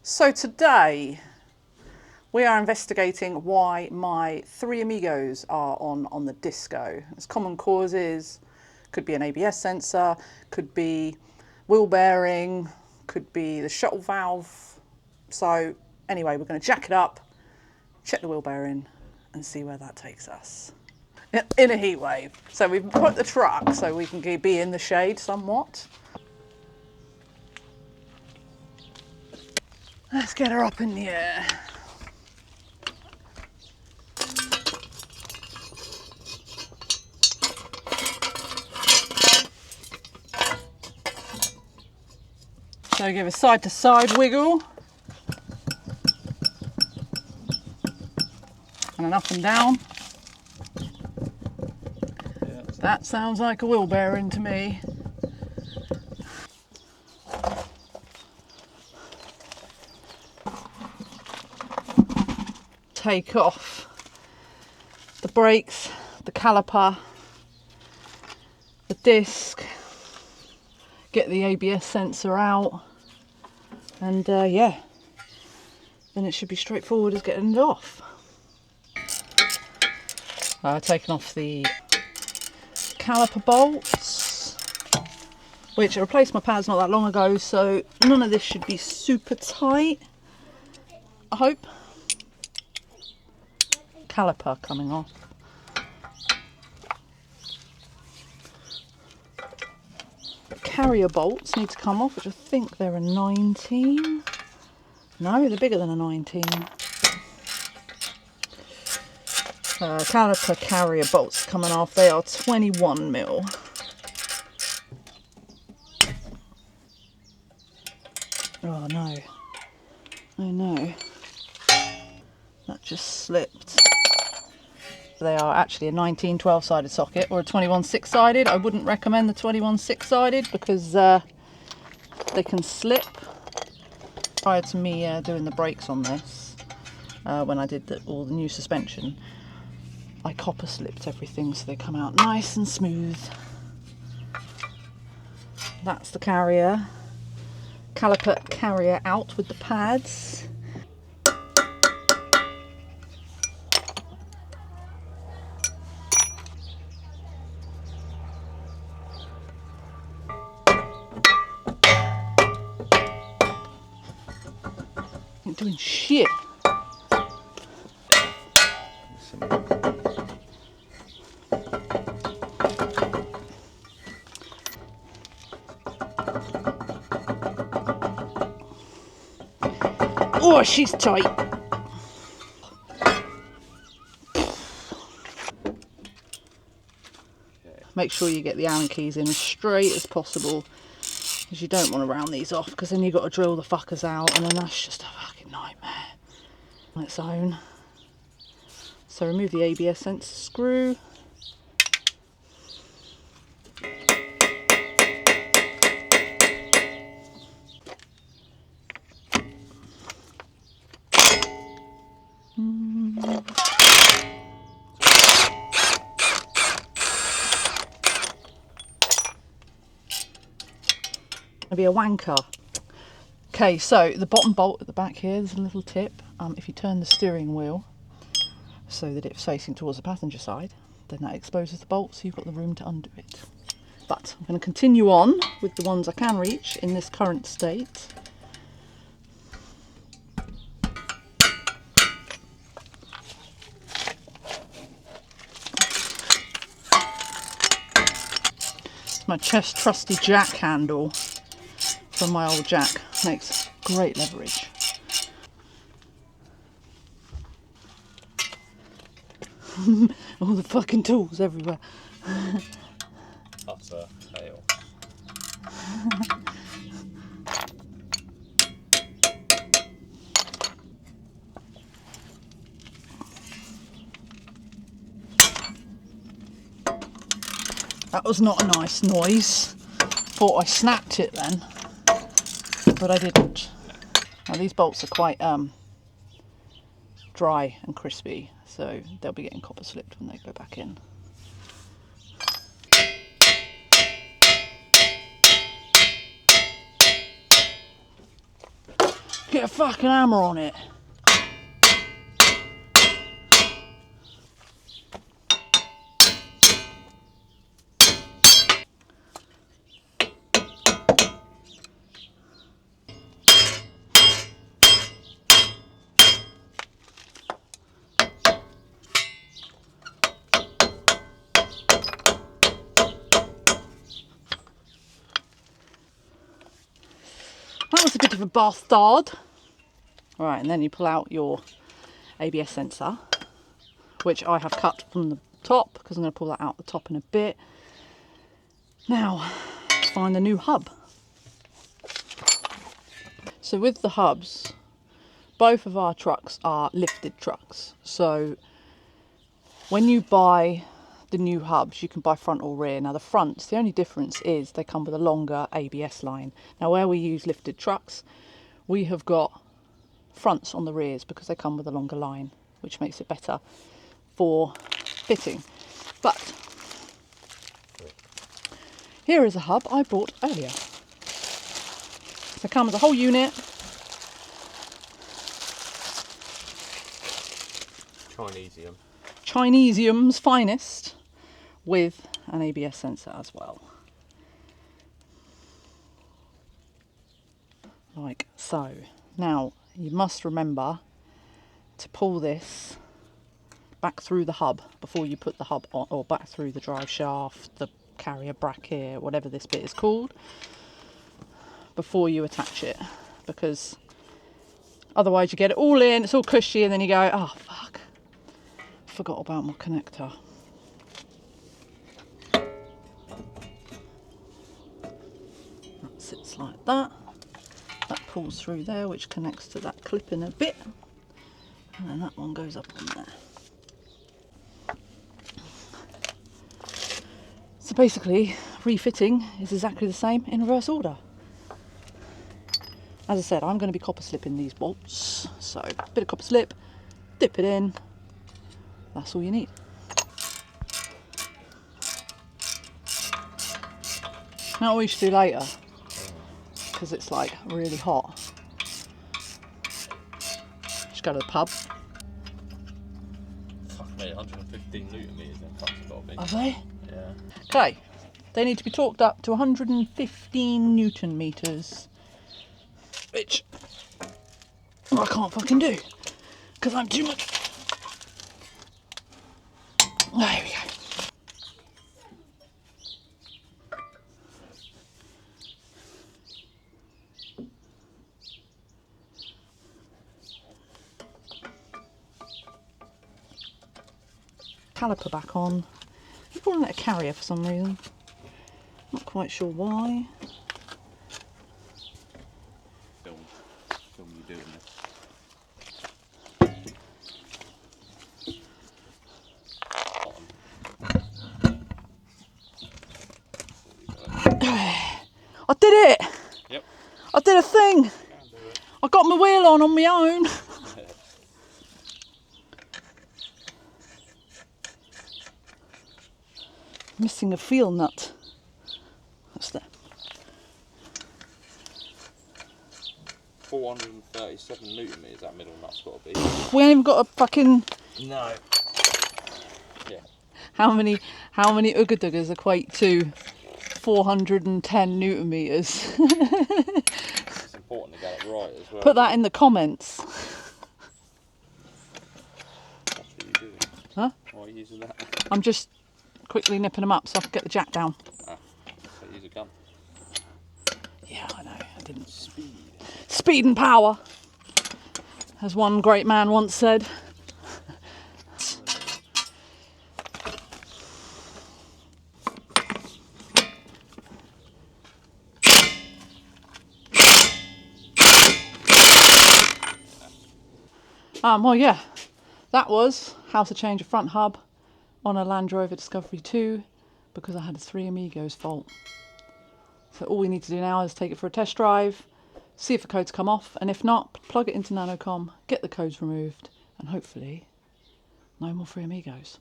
So today we are investigating why my Three Amigos are on the disco. It's common causes, could be an ABS sensor, could be wheel bearing, could be the shuttle valve. So anyway, we're going to jack it up, check the wheel bearing and see where that takes us. In a heat wave. So we've put the truck so we can be in the shade somewhat. Let's get her up in the air. So give a side to side wiggle. And an up and down. Yeah. That sounds like a wheel bearing to me. Take off the brakes, the caliper, the disc, get the ABS sensor out, and yeah, then it should be straightforward as getting it off. Taking off the caliper bolts, which I replaced my pads not that long ago, so none of this should be super tight, I hope. Caliper coming off. Carrier bolts need to come off, which I think they're a 19. No, they're bigger than a 19. Caliper carrier bolts coming off. They are 21mm. Oh no. Oh no. That just slipped. They are actually a 19 12-sided socket or a 21 6-sided. I wouldn't recommend the 21 6-sided because they can slip. Prior to me doing the brakes on this, when I did all the new suspension, I copper slipped everything so they come out nice and smooth. That's the carrier. Caliper carrier out with the pads. Ain't doing shit. Oh, she's tight. Make sure you get the Allen keys in as straight as possible, because you don't want to round these off, because then you've got to drill the fuckers out, and then that's just a fucking nightmare on its own. So remove the ABS sensor screw. Be a wanker. Okay, so the bottom bolt at the back here, there's a little tip. If you turn the steering wheel so that it's facing towards the passenger side, then that exposes the bolt, so you've got the room to undo it. But I'm going to continue on with the ones I can reach in this current state. It's my trusty jack handle from my old jack. Makes great leverage. All the fucking tools everywhere. Utter fail. That was not a nice noise. Thought I snapped it then, but I didn't. Now these bolts are quite dry and crispy, so they'll be getting copper slipped when they go back in. Get a fucking hammer on it. That was a bit of a bastard. Right, and then you pull out your ABS sensor, which I have cut from the top because I'm going to pull that out the top in a bit. Now, let's find the new hub. So with the hubs, both of our trucks are lifted trucks. So when you buy the new hubs, you can buy front or rear. Now the fronts, the only difference is they come with a longer ABS line. Now where we use lifted trucks, we have got fronts on the rears because they come with a longer line, which makes it better for fitting. But here is a hub I bought earlier. So it comes as a whole unit. Chinesium's finest, with an ABS sensor as well. Like so. Now you must remember to pull this back through the hub before you put the hub on, or back through the drive shaft, the carrier bracket, whatever this bit is called, before you attach it, because otherwise you get it all in, it's all cushy, and then you go, oh fuck, forgot about my connector. That sits like that. That pulls through there, which connects to that clip in a bit, and then that one goes up on there. So basically, refitting is exactly the same in reverse order. As I said, I'm going to be copper slipping these bolts, so a bit of copper slip, dip it in, that's all you need. Now what we should do later, because it's like really hot, just go to the pub. Fuck me, 115 newton meters them trucks have got to be. Are they? Yeah. Okay, they need to be torqued up to 115 newton meters, which I can't fucking do because I'm too much. There we go. Caliper back on. I'm calling it a carrier for some reason. Not quite sure why. Film you doing this. I did it! Yep. I did a thing! I got my wheel on my own. Missing a feel nut. What's that? 437 newton meters that middle nut's got to be. We ain't even got a fucking. No. Yeah. How many Oogadoogers equate to 410 newton meters? It's important to get it right as well. Put that in the comments. That's what you doing. Huh? Why are you using that? I'm just quickly nipping them up so I can get the jack down. Ah, so use a gun. Yeah, I know. I didn't. Speed and power, as one great man once said. Well, yeah, that was how to change a front hub on a LandRover Discovery 2 because I had a Three Amigos fault. So all we need to do now is take it for a test drive, see if the codes come off, and if not, plug it into NanoCom, get the codes removed, and hopefully no more Three Amigos.